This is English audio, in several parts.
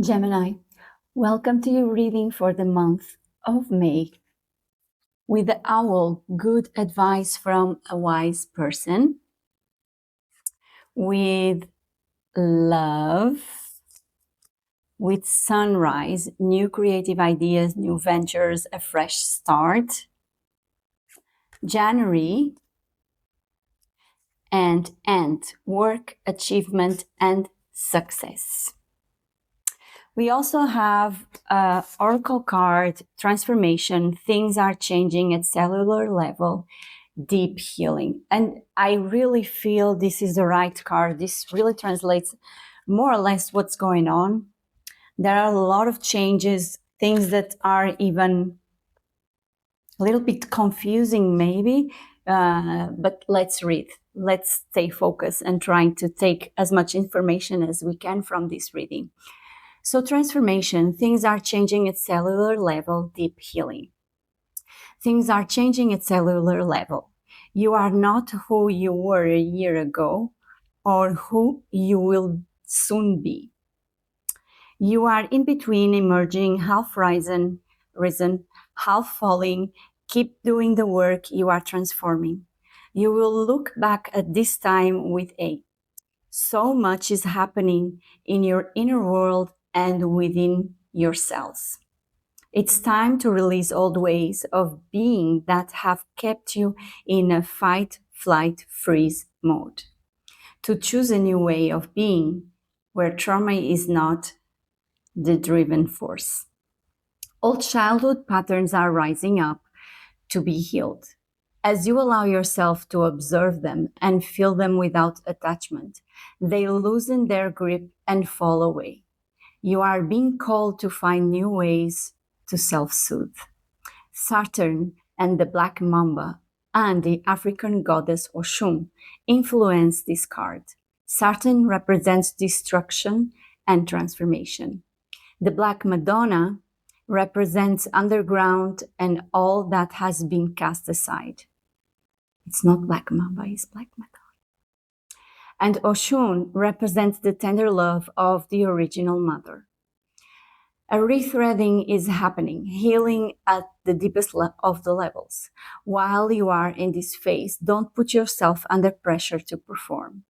Gemini, welcome to your reading for the month of May. With the owl, good advice from a wise person. With love, with sunrise, new creative ideas, new ventures, a fresh start. January, and end, work, achievement, and success. We also have Oracle card, transformation, things are changing at cellular level, deep healing. And I really feel this is the right card. This really translates more or less what's going on. There are a lot of changes, things that are even a little bit confusing maybe, but let's read. Let's stay focused and trying to take as much information as we can from this reading. So transformation, things are changing at cellular level, deep healing. Things are changing at cellular level. You are not who you were a year ago or who you will soon be. You are in between, emerging, half risen, half falling. Keep doing the work, you are transforming. You will look back at this time with a so much is happening in your inner world and within yourselves. It's time to release old ways of being that have kept you in a fight, flight, freeze mode. To choose a new way of being where trauma is not the driving force. Old childhood patterns are rising up to be healed. As you allow yourself to observe them and feel them without attachment, they loosen their grip and fall away. You are being called to find new ways to self-soothe. Saturn and the Black Mamba and the African goddess Oshun influence this card. Saturn represents destruction and transformation. The Black Madonna represents underground and all that has been cast aside. It's not Black Mamba, it's Black Madonna. And Oshun represents the tender love of the original mother. A rethreading is happening, healing at the deepest of the levels. While you are in this phase, don't put yourself under pressure to perform.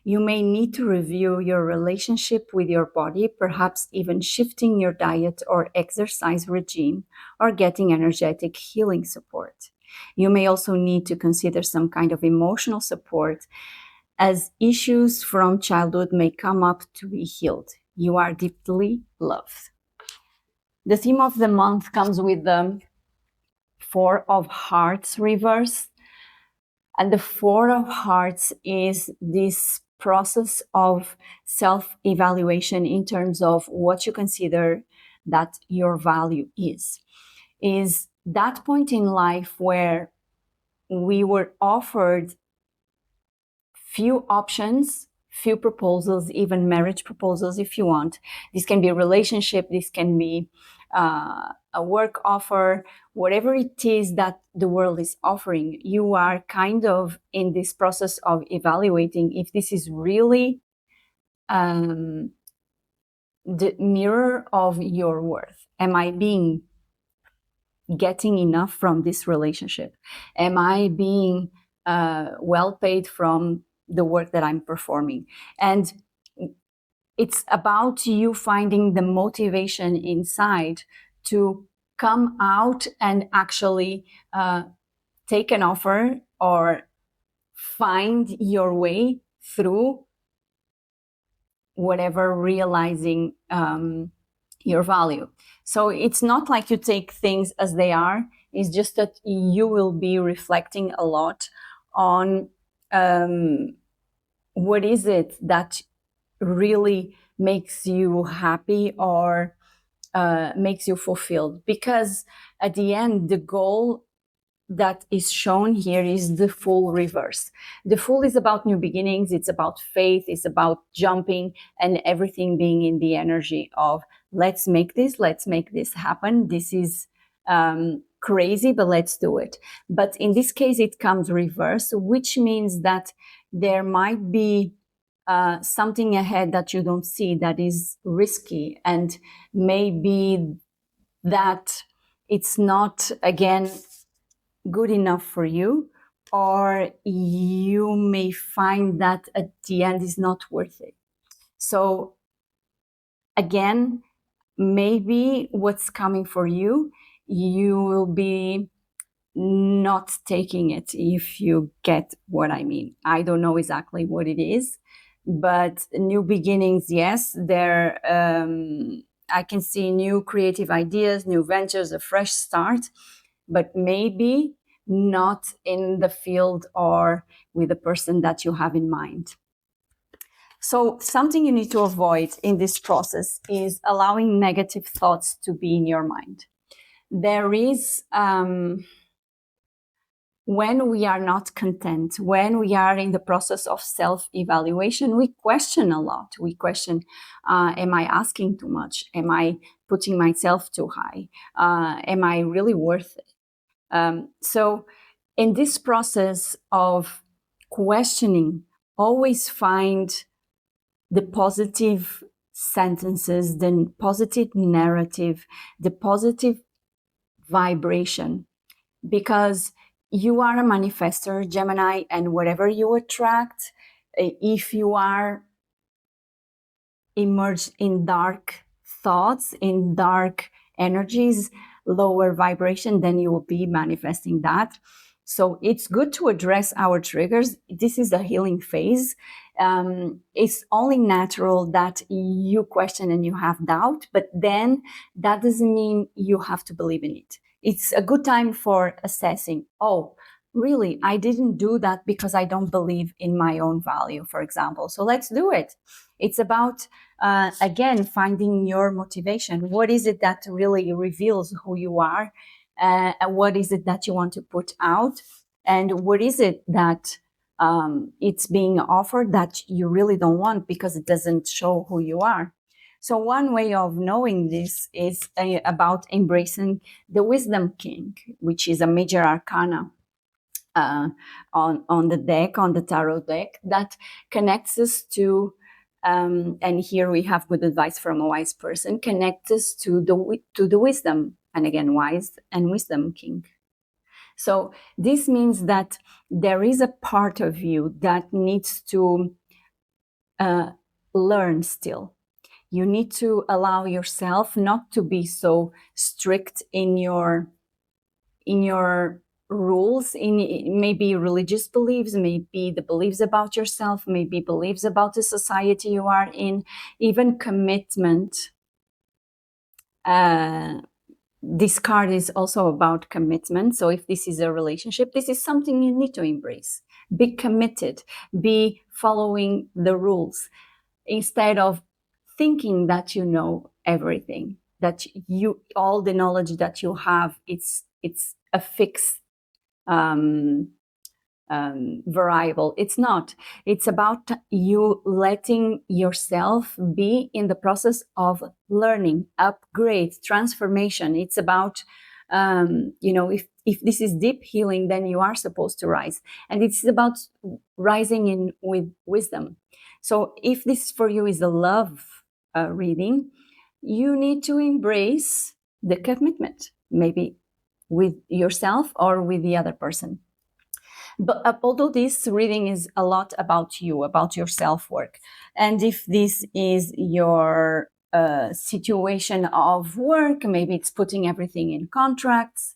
You may need to review your relationship with your body, perhaps even shifting your diet or exercise regime or getting energetic healing support. You may also need to consider some kind of emotional support as issues from childhood may come up to be healed. You are deeply loved. The theme of the month comes with the Four of Hearts reverse. And the Four of Hearts is this process of self-evaluation in terms of what you consider that your value is that point in life where we were offered few options, few proposals, even marriage proposals if you want. This can be a relationship, this can be a work offer, whatever it is that the world is offering. You are kind of in this process of evaluating if this is really the mirror of your worth. Am I getting enough from this relationship? Am I being well paid from the work that I'm performing? And it's about you finding the motivation inside to come out and actually take an offer or find your way through whatever, realizing your value. So it's not like you take things as they are. It's just that you will be reflecting a lot on what is it that really makes you happy or makes you fulfilled. Because at the end, the goal that is shown here is the Fool reverse. The Fool is about new beginnings. It's about faith. It's about jumping and everything being in the energy of let's make this happen. This is crazy, but let's do it. But in this case, it comes reverse, which means that there might be something ahead that you don't see, that is risky, and maybe that it's not, again, good enough for you, or you may find that at the end is not worth it. So again, maybe what's coming for you, you will be not taking it, if you get what I mean. I don't know exactly what it is, but new beginnings, yes, there. I can see new creative ideas, new ventures, a fresh start, but maybe not in the field or with the person that you have in mind. So something you need to avoid in this process is allowing negative thoughts to be in your mind. There is, when we are not content, when we are in the process of self-evaluation, we question a lot. We question, am I asking too much? Am I putting myself too high? Am I really worth it? So in this process of questioning, always find the positive sentences, the positive narrative, the positive vibration, because you are a manifester, Gemini, and whatever you attract, if you are immersed in dark thoughts, in dark energies, lower vibration, then you will be manifesting that. So it's good to address our triggers. This is the healing phase. It's only natural that you question and you have doubt, but then that doesn't mean you have to believe in it. It's a good time for assessing, oh, really, I didn't do that because I don't believe in my own value, for example. So let's do it. It's about, again, finding your motivation. What is it that really reveals who you are? And what is it that you want to put out? And what is it that it's being offered that you really don't want because it doesn't show who you are? So one way of knowing this is about embracing the Wisdom King, which is a major arcana on the deck, on the tarot deck, that connects us to, and here we have good advice from a wise person, connects us to the wisdom, and again, wise and Wisdom King. So this means that there is a part of you that needs to learn still. You need to allow yourself not to be so strict in your rules, in maybe religious beliefs, maybe the beliefs about yourself, maybe beliefs about the society you are in, even commitment. This card is also about commitment. So if this is a relationship, this is something you need to embrace. Be committed, be following the rules, instead of thinking that you know everything, that you, all the knowledge that you have, it's a fixed variable. It's not. It's about you letting yourself be in the process of learning, upgrade, transformation. It's about, if this is deep healing, then you are supposed to rise. And it's about rising in with wisdom. So if this for you is a love reading, you need to embrace the commitment, maybe with yourself or with the other person. But although this reading is a lot about you, about your self-work, and if this is your situation of work, maybe it's putting everything in contracts,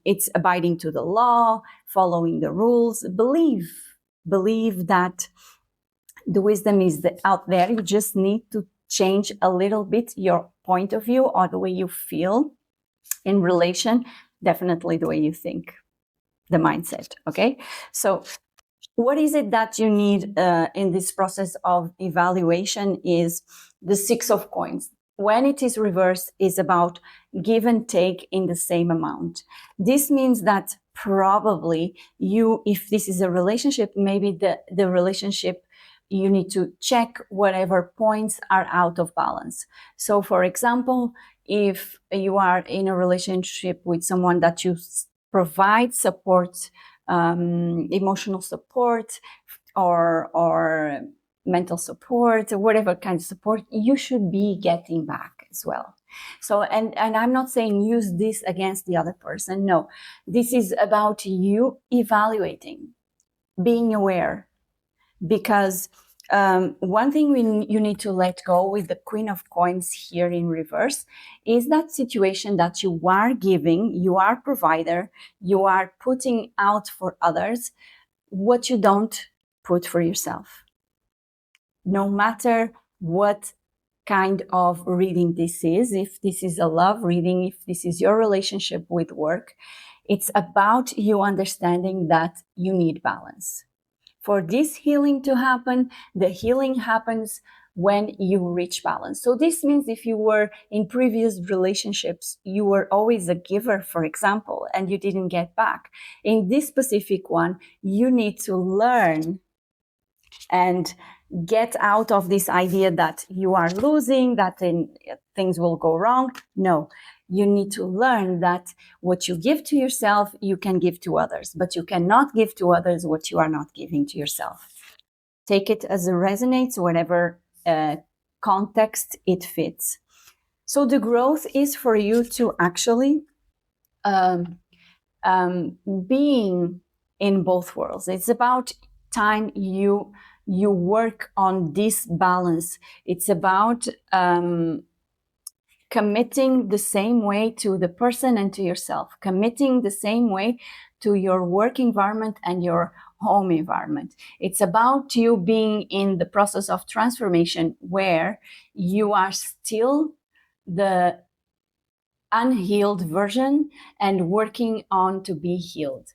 it's abiding to the law, following the rules, believe that the wisdom is out there. You just need to change a little bit your point of view or the way you feel in relation, definitely the way you think, the mindset. Okay, so what is it that you need in this process of evaluation is the Six of Coins. When it is reversed, is about give and take in the same amount. This means that probably you, if this is a relationship, maybe the relationship, you need to check whatever points are out of balance. So for example, if you are in a relationship with someone that you provide support, emotional support, or mental support or whatever kind of support, you should be getting back as well. So, and I'm not saying use this against the other person. No, this is about you evaluating, being aware, because one thing you need to let go with the Queen of Coins here in reverse is that situation that you are giving, you are provider, you are putting out for others what you don't put for yourself. No matter what kind of reading this is, if this is a love reading, if this is your relationship with work, it's about you understanding that you need balance. For this healing to happen, the healing happens when you reach balance. So this means if you were in previous relationships, you were always a giver, for example, and you didn't get back. In this specific one, you need to learn and get out of this idea that you are losing, that things will go wrong. No, you need to learn that what you give to yourself, you can give to others, but you cannot give to others what you are not giving to yourself. Take it as it resonates, whatever context it fits. So the growth is for you to actually being in both worlds. It's about time you work on this balance. It's about committing the same way to the person and to yourself, committing the same way to your work environment and your home environment. It's about you being in the process of transformation where you are still the unhealed version and working on to be healed.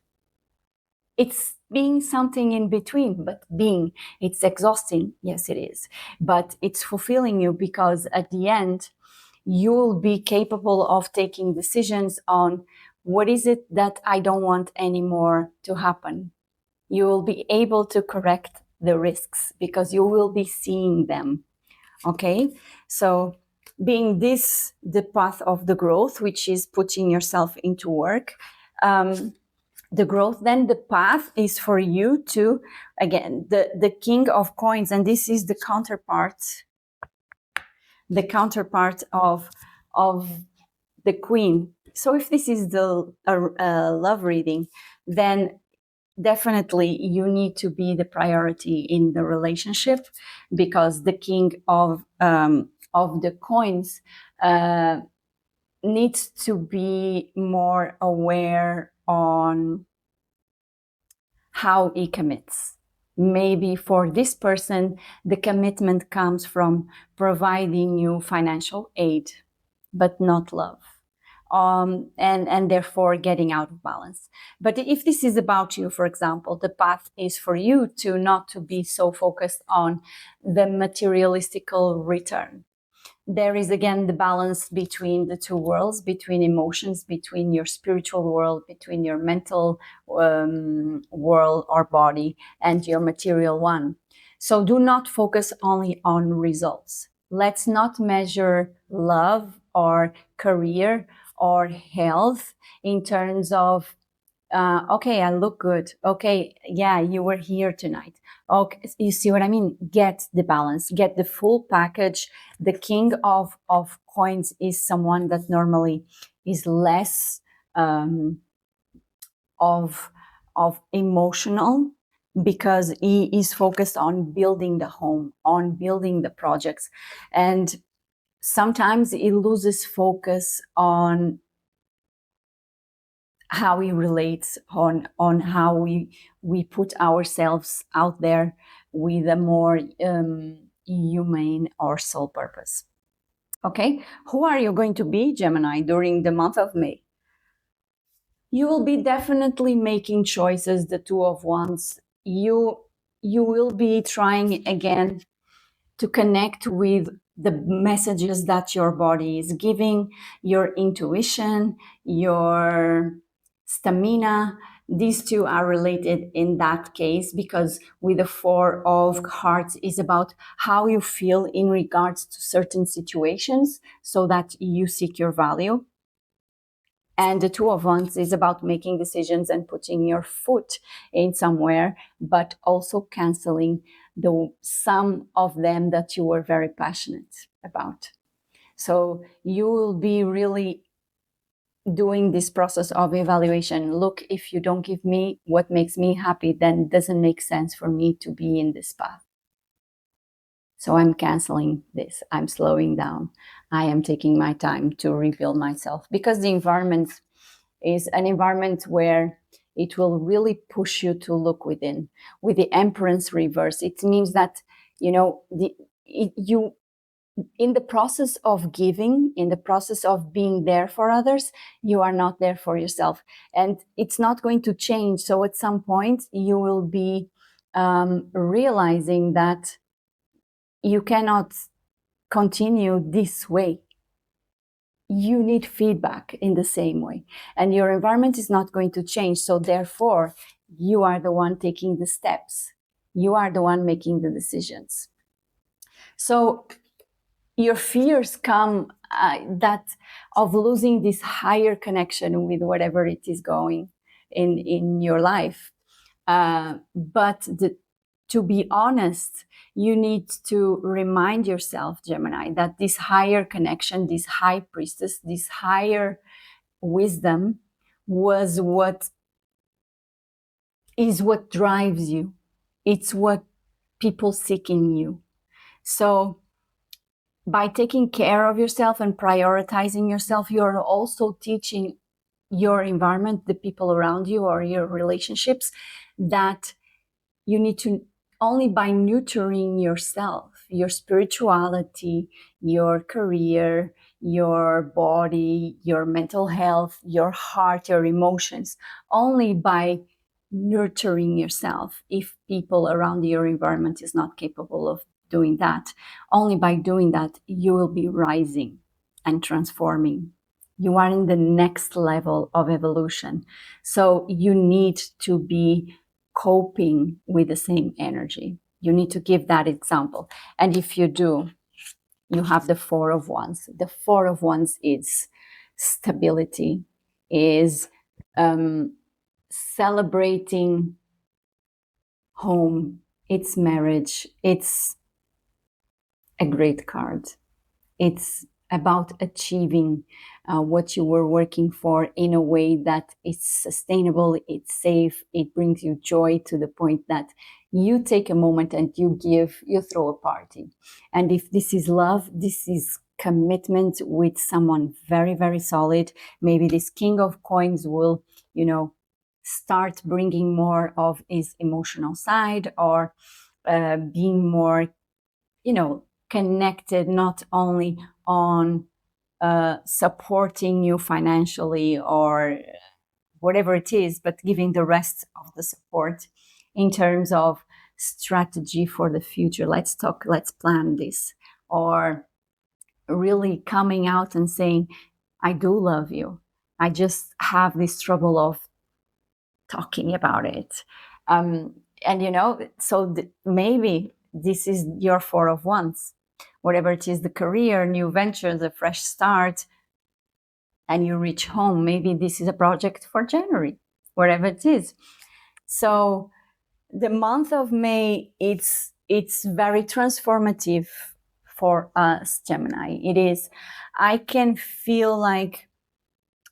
It's being something in between, but being, it's exhausting. Yes, it is. But it's fulfilling you because at the end, you'll be capable of taking decisions on what is it that I don't want anymore to happen. You will be able to correct the risks because you will be seeing them. Okay? So being this the path of the growth, which is putting yourself into work, the growth, then the path is for you to, again, the King of Coins, and this is the counterpart of the Queen. So if this is the love reading, then definitely you need to be the priority in the relationship, because the King of the Coins needs to be more aware on how he commits. Maybe for this person, the commitment comes from providing you financial aid, but not love. And therefore getting out of balance. But if this is about you, for example, the path is for you to not to be so focused on the materialistical return. There is again the balance between the two worlds, between emotions, between your spiritual world, between your mental world or body and your material one. So do not focus only on results. Let's not measure love or career or health in terms of okay, I look good. Okay, yeah, you were here tonight. Okay, you see what I mean? Get the balance, get the full package. The King of Coins is someone that normally is less of emotional, because he is focused on building the home, on building the projects. And sometimes he loses focus on how we relate, on how we put ourselves out there with a more humane or soul purpose. Okay, who are you going to be, Gemini, during the month of May? You will be definitely making choices, the Two of Wands. You will be trying again to connect with the messages that your body is giving, your intuition, your stamina. These two are related in that case, because with the Four of Hearts is about how you feel in regards to certain situations so that you seek your value. And the Two of Wands is about making decisions and putting your foot in somewhere, but also canceling some of them that you were very passionate about. So you will be really doing this process of evaluation. Look, if you don't give me what makes me happy, then it doesn't make sense for me to be in this path. So I'm canceling this. I'm slowing down. I am taking my time to reveal myself, because the environment is an environment where it will really push you to look within. With the Empress reverse, it means that, you in the process of giving, in the process of being there for others, you are not there for yourself. And it's not going to change. So at some point, you will be realizing that you cannot continue this way. You need feedback in the same way. And your environment is not going to change. So therefore, you are the one taking the steps. You are the one making the decisions. So your fears come that of losing this higher connection with whatever it is going in your life. But to be honest, you need to remind yourself, Gemini, that this higher connection, this high priestess, this higher wisdom is what drives you. It's what people seek in you. So by taking care of yourself and prioritizing yourself, you're also teaching your environment, the people around you, or your relationships, that you need to, only by nurturing yourself, your spirituality, your career, your body, your mental health, your heart, your emotions, only by nurturing yourself, if people around your environment is not capable of doing that, only by doing that, you will be rising and transforming. You are in the next level of evolution. So you need to be coping with the same energy. You need to give that example. And if you do, you have the Four of Wands. The Four of Wands is stability, is celebrating home, it's marriage, it's a great card. It's about achieving what you were working for in a way that it's sustainable, it's safe, it brings you joy to the point that you take a moment and you throw a party. And if this is love, this is commitment with someone very, very solid. Maybe this King of Coins will, start bringing more of his emotional side, or being more, connected, not only on supporting you financially or whatever it is, but giving the rest of the support in terms of strategy for the future. Let's talk, let's plan this. Or really coming out and saying, I do love you. I just have this trouble of talking about it. Maybe this is your Four of Wands. Whatever it is, the career, new venture, the fresh start, and you reach home. Maybe this is a project for January, wherever it is. So the month of May, it's very transformative for us, Gemini. It is. I can feel like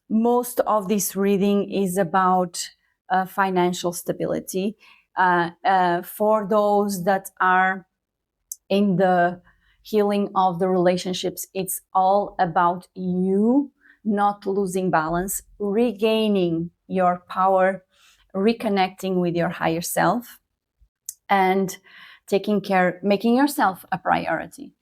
most of this reading is about financial stability. For those that are in the healing of the relationships, it's all about you not losing balance, regaining your power, reconnecting with your higher self, and taking care, making yourself a priority.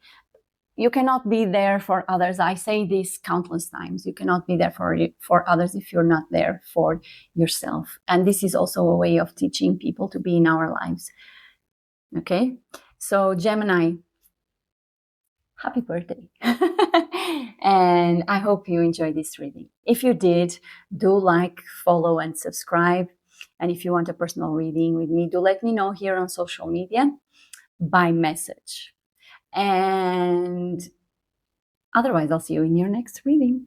You cannot be there for others. I say this countless times. You cannot be there for others if you're not there for yourself. And this is also a way of teaching people to be in our lives. Okay? So Gemini, happy birthday. And I hope you enjoyed this reading. If you did, do like, follow, and subscribe. And if you want a personal reading with me, do let me know here on social media by message. And otherwise, I'll see you in your next reading.